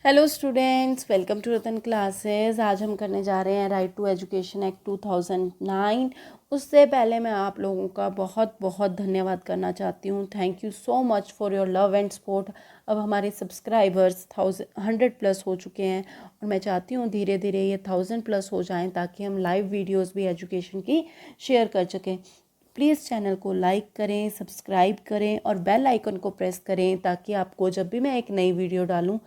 Hello students, welcome to Ratan classes. आज हम करने जा रहे हैं राइट टू एजुकेशन एक्ट 2009। उससे पहले मैं आप लोगों का बहुत बहुत धन्यवाद करना चाहती हूँ। Thank you so much for your love and support. अब हमारे सब्सक्राइबर्स 100+ हो चुके हैं और मैं चाहती हूँ धीरे धीरे ये 1000+ हो जाएं ताकि हम लाइव वीडियोस भी एजुकेशन की शेयर कर सकें। प्लीज़ चैनल को लाइक करें, सब्सक्राइब करें और बेल आइकन को प्रेस करें ताकि आपको जब भी मैं एक नई वीडियो डालूं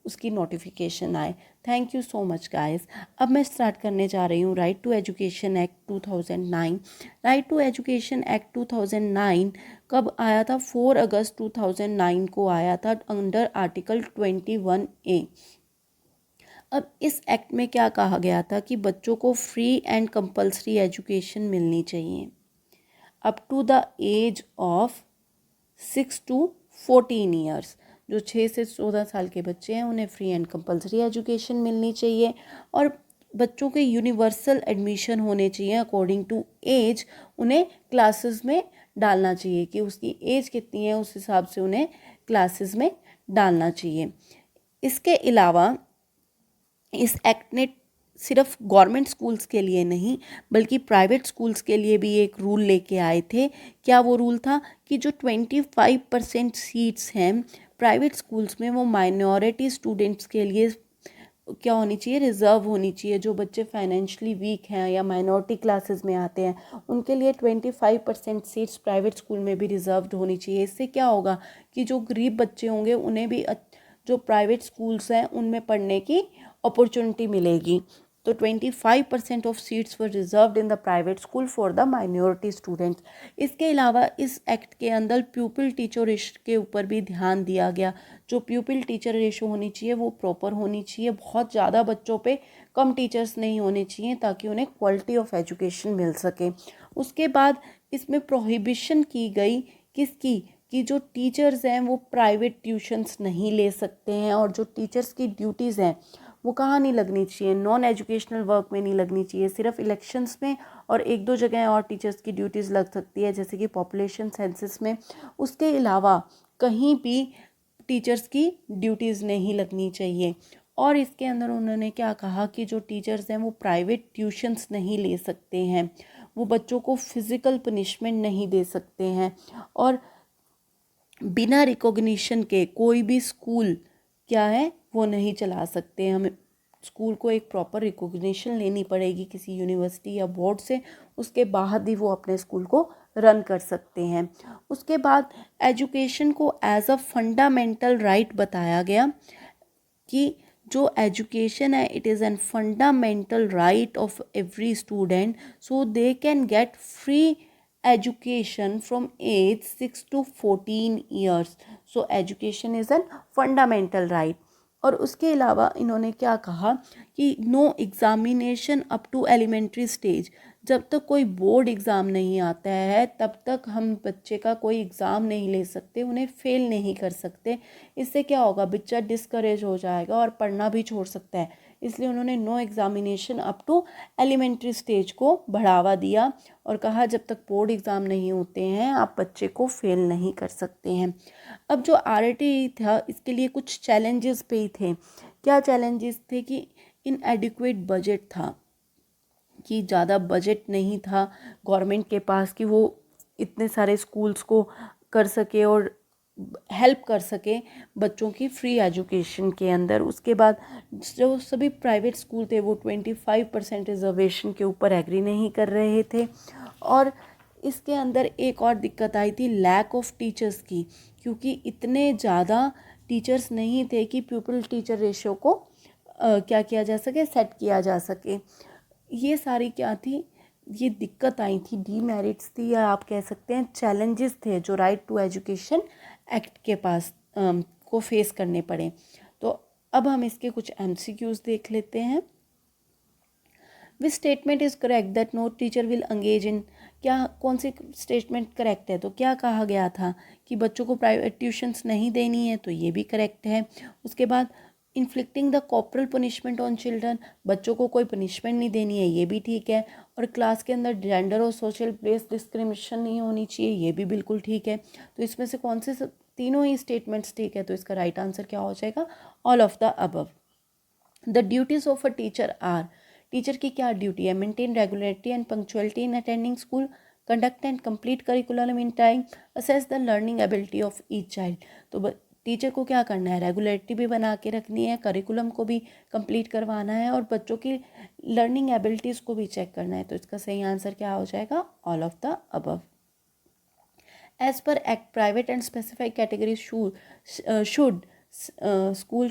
उसकी नोटिफिकेशन आए। Thank you so much guys. अब मैं स्टार्ट करने जा रही हूँ right to education act 2009। Right to education act 2009 कब आया था? 4 अगस्त 2009 को आया था अंडर आर्टिकल 21A। अब इस एक्ट में क्या कहा गया था कि बच्चों को फ्री एंड कंपलसरी एजुकेशन मिलनी चाहिए up to the age of 6 to 14 years. जो 6 से 14 साल के बच्चे हैं उन्हें फ्री एंड कंपलसरी एजुकेशन मिलनी चाहिए और बच्चों के यूनिवर्सल एडमिशन होने चाहिए अकॉर्डिंग टू एज। उन्हें क्लासेस में डालना चाहिए कि उसकी एज कितनी है, उस हिसाब से उन्हें क्लासेस में डालना चाहिए। इसके अलावा इस एक्ट ने सिर्फ गवर्नमेंट स्कूल्स के लिए नहीं बल्कि प्राइवेट स्कूल्स के लिए भी एक रूल लेके आए थे। क्या वो रूल था कि जो 25% सीट्स हैं प्राइवेट स्कूल्स में वो माइनॉरिटी स्टूडेंट्स के लिए क्या होनी चाहिए, रिजर्व होनी चाहिए। जो बच्चे फाइनेंशियली वीक हैं या माइनॉरिटी क्लासेस में आते हैं उनके लिए 25% सीट्स प्राइवेट स्कूल में भी रिजर्व्ड होनी चाहिए। इससे क्या होगा कि जो गरीब बच्चे होंगे उन्हें भी जो प्राइवेट स्कूल्स हैं उनमें पढ़ने की अपॉर्चुनिटी मिलेगी। तो 25% of seats were reserved in the private school for the minority students. इसके अलावा इस एक्ट के अंदर प्यूपिल टीचर रेशो के ऊपर भी ध्यान दिया गया। जो प्यूपिल टीचर रेशो होनी चाहिए वो प्रॉपर होनी चाहिए। बहुत ज़्यादा बच्चों पे कम टीचर्स नहीं होने चाहिए ताकि उन्हें क्वालिटी ऑफ एजुकेशन मिल सके। उसके बाद इसमें प्रोहिबिशन की गई किसकी, कि जो टीचर्स हैं वो प्राइवेट ट्यूशन्स नहीं ले सकते हैं और जो टीचर्स की ड्यूटीज़ हैं वो कहाँ नहीं लगनी चाहिए, नॉन एजुकेशनल वर्क में नहीं लगनी चाहिए, सिर्फ इलेक्शंस में और एक दो जगह और टीचर्स की ड्यूटीज़ लग सकती है जैसे कि पॉपुलेशन सेंसस में। उसके अलावा कहीं भी टीचर्स की ड्यूटीज़ नहीं लगनी चाहिए। और इसके अंदर उन्होंने क्या कहा कि जो टीचर्स हैं वो प्राइवेट ट्यूशन्स नहीं ले सकते हैं, वो बच्चों को फिज़िकल पनिशमेंट नहीं दे सकते हैं और बिना रिकॉग्निशन के कोई भी स्कूल क्या है वो नहीं चला सकते। हमें स्कूल को एक प्रॉपर रिकॉग्निशन लेनी पड़ेगी किसी यूनिवर्सिटी या बोर्ड से, उसके बाद ही वो अपने स्कूल को रन कर सकते हैं। उसके बाद एजुकेशन को एज अ फंडामेंटल राइट बताया गया कि जो एजुकेशन है it is an fundamental right of every student so they can get free education from age 6 to 14 years. So education is an fundamental right. और उसके अलावा इन्होंने क्या कहा कि no examination up to elementary stage. जब तक कोई बोर्ड एग्ज़ाम नहीं आता है तब तक हम बच्चे का कोई एग्ज़ाम नहीं ले सकते, उन्हें फेल नहीं कर सकते। इससे क्या होगा, बच्चा डिस्करेज हो जाएगा और पढ़ना भी छोड़ सकता है। इसलिए उन्होंने no examination up to elementary stage को बढ़ावा दिया और कहा जब तक बोर्ड एग्ज़ाम नहीं होते हैं आप बच्चे को फेल नहीं कर सकते हैं। अब जो आरटी था इसके लिए कुछ चैलेंजेस पे ही थे। क्या चैलेंजेस थे कि इनएडिक्वेट बजट था, कि ज़्यादा बजट नहीं था गवर्नमेंट के पास कि वो इतने सारे स्कूल्स को कर सके और हेल्प कर सके बच्चों की फ्री एजुकेशन के अंदर। उसके बाद जो सभी प्राइवेट स्कूल थे वो 25% रिजर्वेशन के ऊपर एग्री नहीं कर रहे थे। और इसके अंदर एक और दिक्कत आई थी लैक ऑफ टीचर्स की, क्योंकि इतने ज़्यादा टीचर्स नहीं थे कि प्यूपिल टीचर रेशियो को क्या किया जा सके, सेट किया जा सके। ये सारी क्या थी, ये दिक्कत आई थी, डीमेरिट्स थी या आप कह सकते हैं चैलेंजेस थे जो राइट टू एजुकेशन एक्ट के पास को फेस करने पड़े। तो अब हम इसके कुछ एमसीक्यूज देख लेते हैं। Which statement is correct that no teacher will engage in, क्या कौन सी स्टेटमेंट करेक्ट है? तो क्या कहा गया था कि बच्चों को प्राइवेट ट्यूशन्स नहीं देनी है, तो ये भी करेक्ट है। उसके बाद inflicting the corporal punishment on children, बच्चों को कोई पनिशमेंट नहीं देनी है, ये भी ठीक है। और क्लास के अंदर जेंडर और सोशल बेस्ड डिस्क्रिमिनेशन नहीं होनी चाहिए, ये भी बिल्कुल ठीक है। तो इसमें से कौन से तीनों ही स्टेटमेंट्स ठीक है, तो इसका राइट आंसर क्या हो जाएगा? All of the above. The duties of a teacher are, teacher की क्या ड्यूटी है? Maintain regularity and punctuality in attending school, conduct and complete curriculum in time, assess the learning ability of each child. तो teacher को क्या करना है? Regularity भी बना के रखनी है, करिकुलम को भी कंप्लीट करवाना है और बच्चों की लर्निंग एबिलिटीज़ को भी चेक करना है। तो इसका सही आंसर क्या हो जाएगा? All of the above. As per Act, private and specified categories school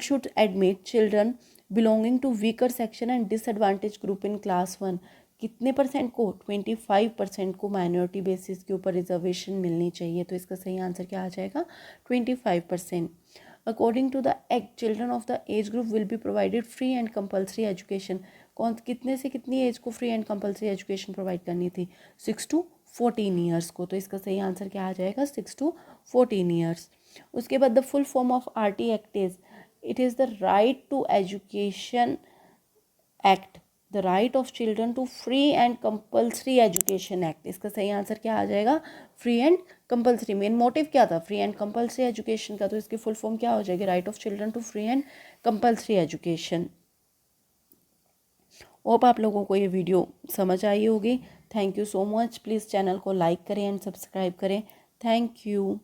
should admit children belonging to weaker section and disadvantaged group in class 1। कितने परसेंट को? 25% को माइनॉरिटी बेसिस के ऊपर रिजर्वेशन मिलनी चाहिए। तो इसका सही आंसर क्या आ जाएगा? 25%। According to the act, children of the age group will be provided free and compulsory education. कितने से कितनी एज को free and compulsory education provide करनी थी? 6 to 14 ईयर्स को। तो इसका सही आंसर क्या आ जाएगा? 6 to 14 ईयर्स। उसके बाद the full form of RT act is, it is the right to education act, the right of children to free and compulsory education act. इसका सही आंसर क्या आ जाएगा? Free and compulsory. Main motive क्या था? Free and compulsory education का। तो इसकी फुल फॉर्म क्या हो जाएगी? Right of children to free and compulsory education. Hope आप लोगों को ये वीडियो समझ आई होगी। Thank you so much. Please channel को लाइक करें एंड सब्सक्राइब करें। Thank you.